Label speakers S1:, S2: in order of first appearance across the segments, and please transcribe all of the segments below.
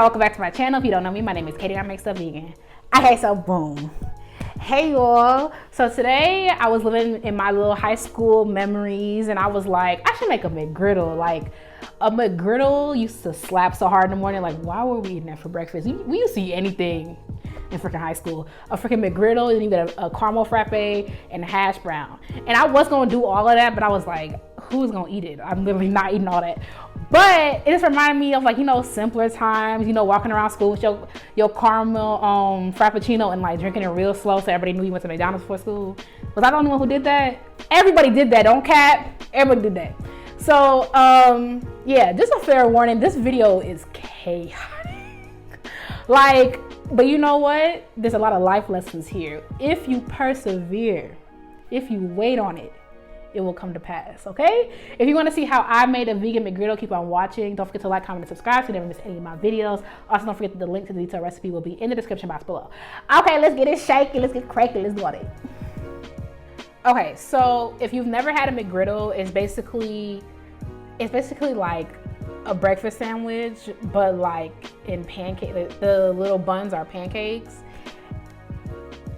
S1: y'all, welcome back to my channel. If you don't know me, my name is Katie and I make stuff vegan. Okay, so boom. Hey y'all. So today I was living in my little high school memories and I was like, I should make a McGriddle. Like a McGriddle used to slap so hard in the morning. Like, why were we eating that for breakfast? We used to eat anything in freaking high school. A freaking McGriddle, and you get a caramel frappe and a hash brown. And I was gonna do all of that, but I was like, who's gonna eat it? I'm literally not eating all that. But it just reminded me of, like, you know, simpler times, you know, walking around school with your caramel frappuccino and like drinking it real slow so everybody knew you went to McDonald's before school. Was I the only one who did that? Everybody did that, don't cap. Everybody did that. So yeah, just a fair warning, this video is chaotic. Like, but you know what? There's a lot of life lessons here. If you persevere, if you wait on it, it will come to pass, okay? If you want to see how I made a vegan McGriddle, keep on watching. Don't forget to like, comment, and subscribe so you never miss any of my videos. Also, don't forget that the link to the detailed recipe will be in the description box below. Okay, let's get it shaky, let's get cranky, let's do it. Okay, so if you've never had a McGriddle, it's basically like a breakfast sandwich, but like in pancake. The little buns are pancakes.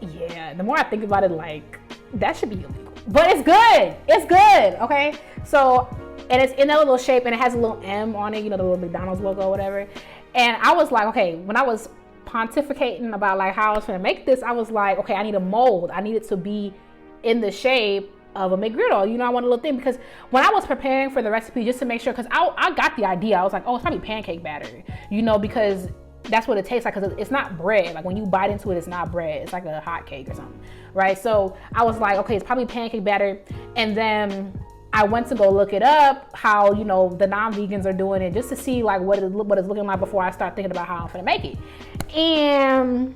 S1: Yeah, the more I think about it, like that should be illegal. But it's good, okay? So, and it's in that little shape and it has a little M on it, you know, the little McDonald's logo or whatever. And I was like, okay, when I was pontificating about like how I was gonna make this, I was like, okay, I need a mold. I need it to be in the shape of a McGriddle. You know, I want a little thing because when I was preparing for the recipe, just to make sure, because I got the idea, I was like, oh, it's probably pancake batter, you know, because that's what it tastes like, because it's not bread. Like when you bite into it, it's not bread. It's like a hot cake or something, right? So I was like, okay, it's probably pancake batter. And then I went to go look it up, how, you know, the non-vegans are doing it, just to see like what it's looking like before I start thinking about how I'm gonna make it. And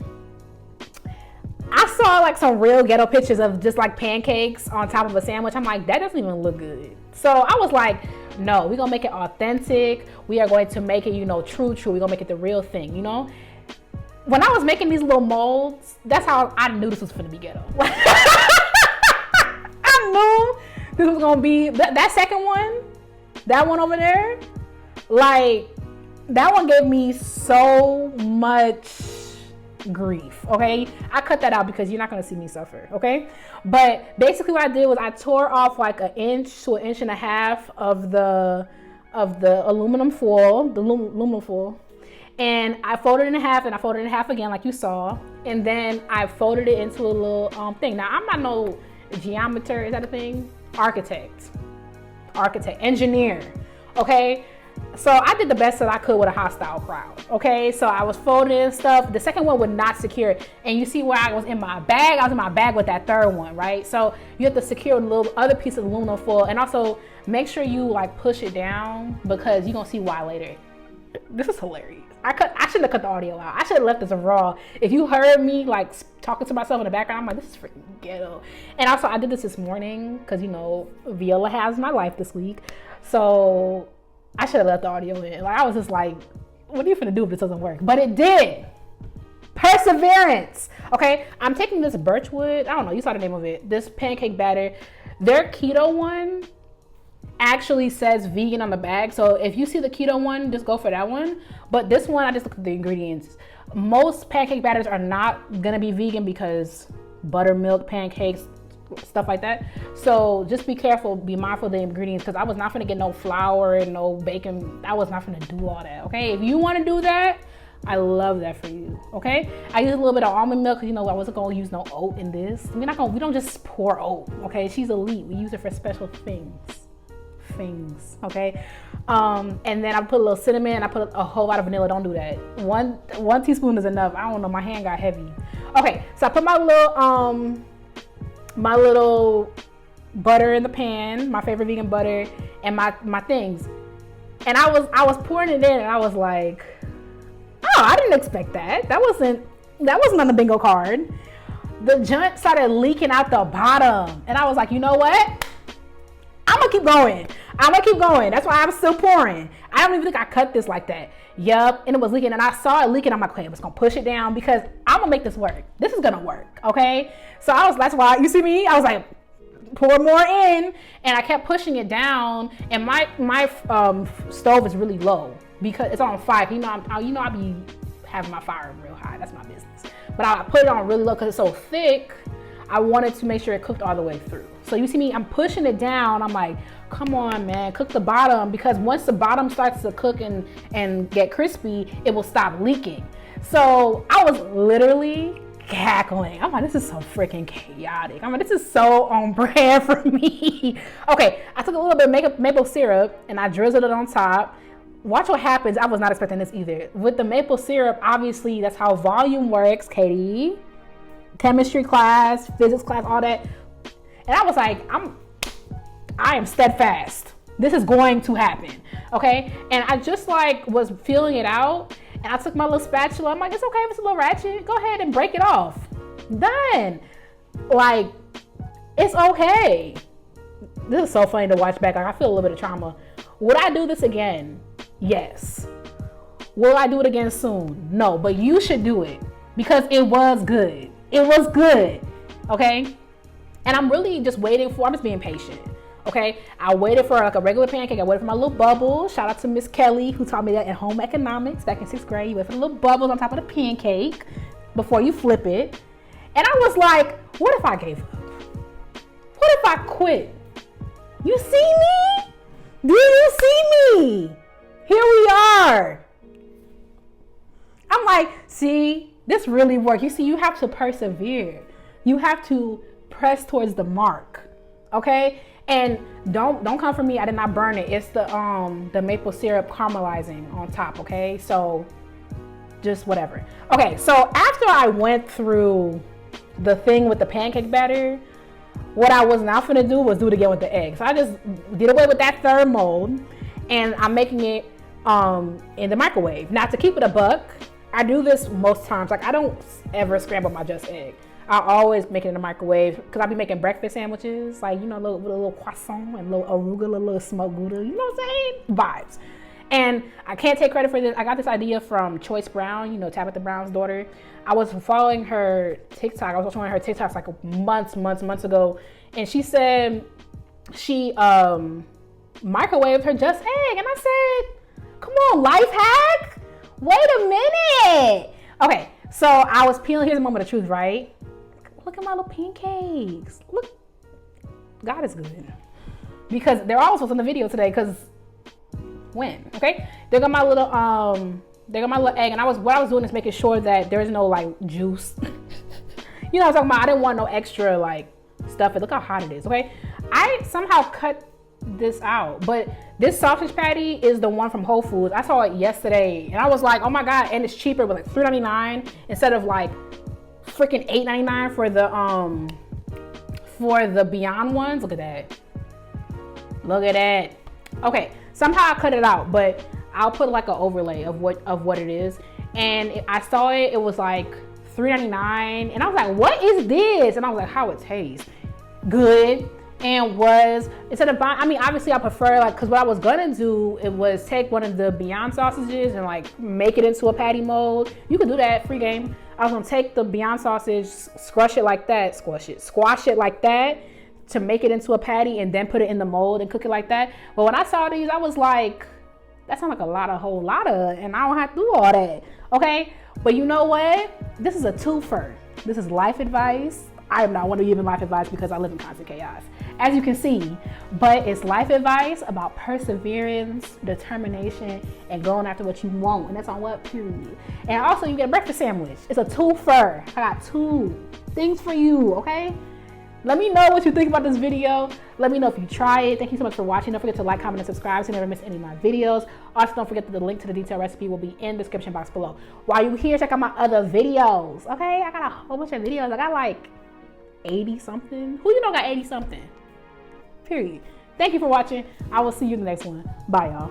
S1: I saw like some real ghetto pictures of just like pancakes on top of a sandwich. I'm like, that doesn't even look good. So I was like, no, we're gonna make it authentic. We are going to make it, you know, true. We're gonna make it the real thing, you know? When I was making these little molds, that's how I knew this was gonna be ghetto. I knew this was gonna be, that second one, that one over there, like, that one gave me so much grief, okay? I cut that out because you're not gonna see me suffer, okay? But basically what I did was I tore off like 1 inch to 1.5 inches of the aluminum foil, and I folded it in half, and I folded it in half again like you saw, and then I folded it into a little thing. Now I'm not no geometer, is that a thing? Architect, engineer, okay? So I did the best that I could with a hostile crowd, okay? So I was folding and stuff. The second one would not secure it. And you see where I was in my bag? I was in my bag with that third one, right? So you have to secure a little other piece of aluminum foil, and also make sure you like push it down, because you're gonna see why later. This is hilarious. I shouldn't have cut the audio out. I should have left this raw. If you heard me like talking to myself in the background, I'm like, this is freaking ghetto. And also I did this morning because, you know, Viola has my life this week. So I should have left the audio in. Like, I was just like, what are you finna do if this doesn't work? But it did. Perseverance. Okay, I'm taking this Birchwood, I don't know, you saw the name of it, this pancake batter. Their keto one actually says vegan on the bag. So if you see the keto one, just go for that one. But this one, I just looked at the ingredients. Most pancake batters are not gonna be vegan because buttermilk pancakes, stuff like that. So just be careful, be mindful of the ingredients, because I was not gonna get no flour and no bacon. I was not gonna do all that, okay? If you wanna do that, I love that for you, okay? I use a little bit of almond milk, because, you know, I wasn't gonna use no oat in this. We don't just pour oat, okay? She's elite, we use it for special things, okay? And then I put a little cinnamon, I put a whole lot of vanilla. Don't do that. One teaspoon is enough. I don't know, my hand got heavy. Okay, so I put my little butter in the pan, my favorite vegan butter, and my things. And I was pouring it in, and I was like, oh, I didn't expect that. That wasn't on the bingo card. The junk started leaking out the bottom, and I was like, you know what? I'm gonna keep going. That's why I'm still pouring. I don't even think I cut this like that. Yup, and it was leaking, and I saw it leaking. I'm like, okay, I'm just gonna push it down because I'm gonna make this work. This is gonna work, okay? So that's why, you see me? I was like, pour more in, and I kept pushing it down, and my stove is really low. because it's on 5. You know, I be having my fire real high. That's my business. But I put it on really low because it's so thick. I wanted to make sure it cooked all the way through. So you see me, I'm pushing it down. I'm like, come on, man, cook the bottom, because once the bottom starts to cook and get crispy, it will stop leaking. So I was literally cackling. I'm like, this is so freaking chaotic. I'm like, this is so on brand for me. Okay, I took a little bit of maple syrup and I drizzled it on top. Watch what happens. I was not expecting this either. With the maple syrup, obviously, that's how volume works, Katie. Chemistry class, physics class, all that. And I was like, I am steadfast. This is going to happen, okay? And I just like was feeling it out, and I took my little spatula. I'm like, it's okay if it's a little ratchet. Go ahead and break it off. Done. Like, it's okay. This is so funny to watch back. Like, I feel a little bit of trauma. Would I do this again? Yes. Will I do it again soon? No, but you should do it because it was good. It was good, okay? And I'm really just waiting for, I'm just being patient, okay? I waited for like a regular pancake. I waited for my little bubbles. Shout out to Miss Kelly who taught me that in home economics back in 6th grade. You wait for the little bubbles on top of the pancake before you flip it. And I was like, what if I gave up? What if I quit? You see me? Do you see me? Here we are. I'm like, see, this really works. You see, you have to persevere. You have to press towards the mark, okay? And don't come for me. I did not burn it. It's the maple syrup caramelizing on top, okay? So just whatever. Okay, so after I went through the thing with the pancake batter, what I was not gonna do was do it again with the egg. So I just did away with that third mold, and I'm making it in the microwave. Now, to keep it a buck, I do this most times. Like, I don't ever scramble my just egg. I always make it in the microwave because I'll be making breakfast sandwiches, like, you know, with a little croissant and a little arugula, a little smoked gouda, you know what I'm saying? Vibes. And I can't take credit for this. I got this idea from Choice Brown, you know, Tabitha Brown's daughter. I was following her TikTok. I was watching her TikToks like months ago. And she said she microwaved her just egg. And I said, come on, life hack? Wait a minute. Okay, so I was peeling. Here's the moment of truth, right? Look at my little pancakes. Look, God is good. Because they're always in the video today, because when, okay? They got my little egg, and what I was doing is making sure that there's no like juice. You know what I'm talking about? I didn't want no extra like stuff. Look how hot it is, okay? I somehow cut this out, but this sausage patty is the one from Whole Foods. I saw it yesterday, and I was like, oh my God, and it's cheaper, but like $3.99 instead of like freaking $8.99 for the Beyond ones. Look at that. Look at that. Okay, somehow I cut it out, but I'll put like an overlay of what it is. And I saw it, it was like $3.99, and I was like, what is this? And I was like, how it tastes? Good. And was, instead of buying, I mean, obviously I prefer like, cause what I was gonna do, it was take one of the Beyond sausages and like make it into a patty mold. You can do that, free game. I was gonna take the Beyond sausage, squash it like that to make it into a patty and then put it in the mold and cook it like that. But when I saw these, I was like, that sounds like a whole lot of, and I don't have to do all that, okay? But you know what? This is a twofer. This is life advice. I am not one to give life advice because I live in constant chaos, as you can see, but it's life advice about perseverance, determination, and going after what you want. And that's on what? Period. And also you get a breakfast sandwich. It's a twofer. I got 2 things for you, okay? Let me know what you think about this video. Let me know if you try it. Thank you so much for watching. Don't forget to like, comment, and subscribe so you never miss any of my videos. Also, don't forget that the link to the detailed recipe will be in the description box below. While you're here, check out my other videos, okay? I got a whole bunch of videos. I got like 80 something. Who you know got 80 something? Period. Thank you for watching. I will see you in the next one. Bye, y'all.